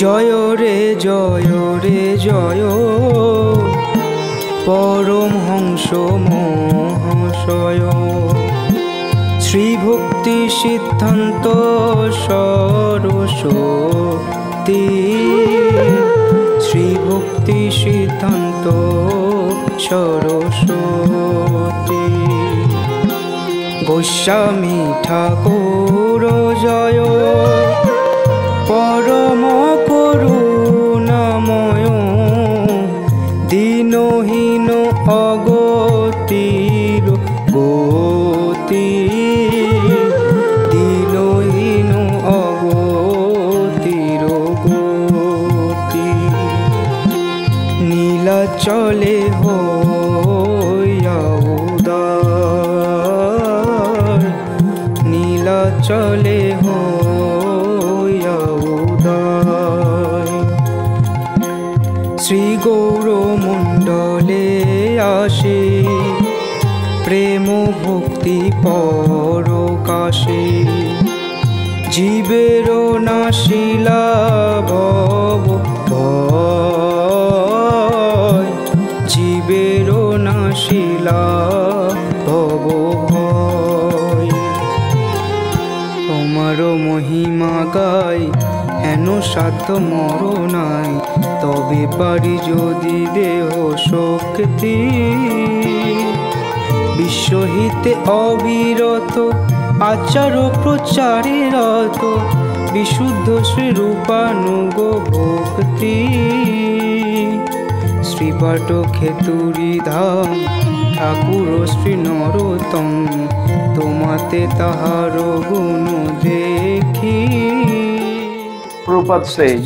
জয় রে জয় রে জয় পরমহংস মহাশয় শ্রী ভক্তি সিদ্ধান্ত সরস্বতী শ্রী ভক্তি সিদ্ধান্ত সরস্বতী গোস্বামী ঠাকুর জয় পরম করুণাময় দীনহীন অগতির গতি দীনহীন অগতির গতি নীলাচলে হইয়া উদার নীলাচলে শ্রী গৌরমণ্ডলে আসে প্রেম ভক্তি পরকাশে জীবের নাশিলা ভব ভয় জীবের নাশিলা ভব ভয় তোমার মহিমা গাই হেন সাধ্য মর নাই তবে পারি যদি দেহ শক্তি বিশ্বহিতে অবিরত আচার প্রচারে রত বিশুদ্ধ শ্রীরূপানুগ ভক্তি শ্রীপাঠ খেতুরি ধাম ঠাকুর শ্রী নরোত্তম তোমাতে তাহার গুণ দেখি। Prabhupada says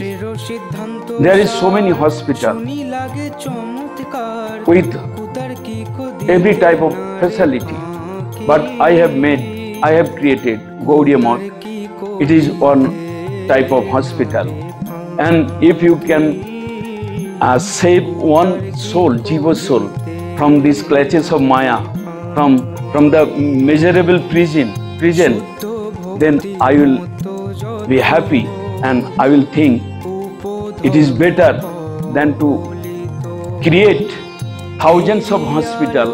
there is so many hospitals with every type of facility, but I have created Gaudiya Math. It is one type of hospital, and if you can save one soul, jiva soul, from these clutches of Maya, from the miserable prison, then I will be happy. And I will think it is better than to create thousands of hospitals.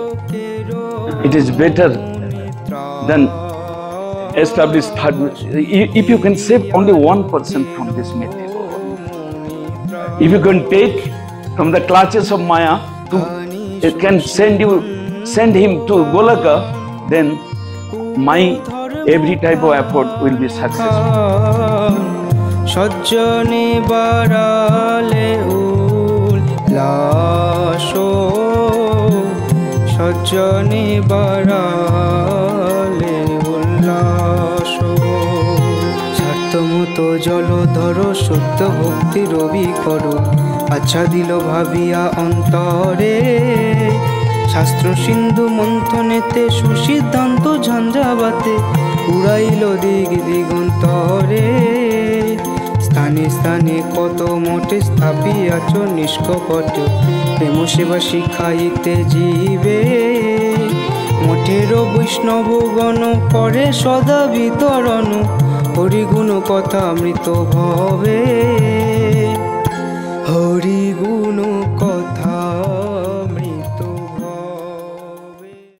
It is better than establish if you can save only 1% from this material. If you can take from the clutches of Maya, it can send him to Golaka, then my every type of effort will be successful. সজ্জনে বাড়ালে উল্লাস সজ্জনে বাড়ালে উল্লাস স্বার্থমতো জলধর সত্য ভক্তি রবি করো আচ্ছা দিল ভাবিয়া অন্তরে শাস্ত্র সিন্ধু মন্থনেতে সুসিদ্ধান্ত ঝঞ্ঝাবাতে উড়াইল দিগ দিগন্তরে স্থানে স্থানে কত মঠে স্থাপিয়াছ নিষ্কপট প্রেম সেবা শিখাইতে জীবে মঠের বৈষ্ণবগণ করে সদা বিতরণ হরিগুণ কথা মৃত ভবে।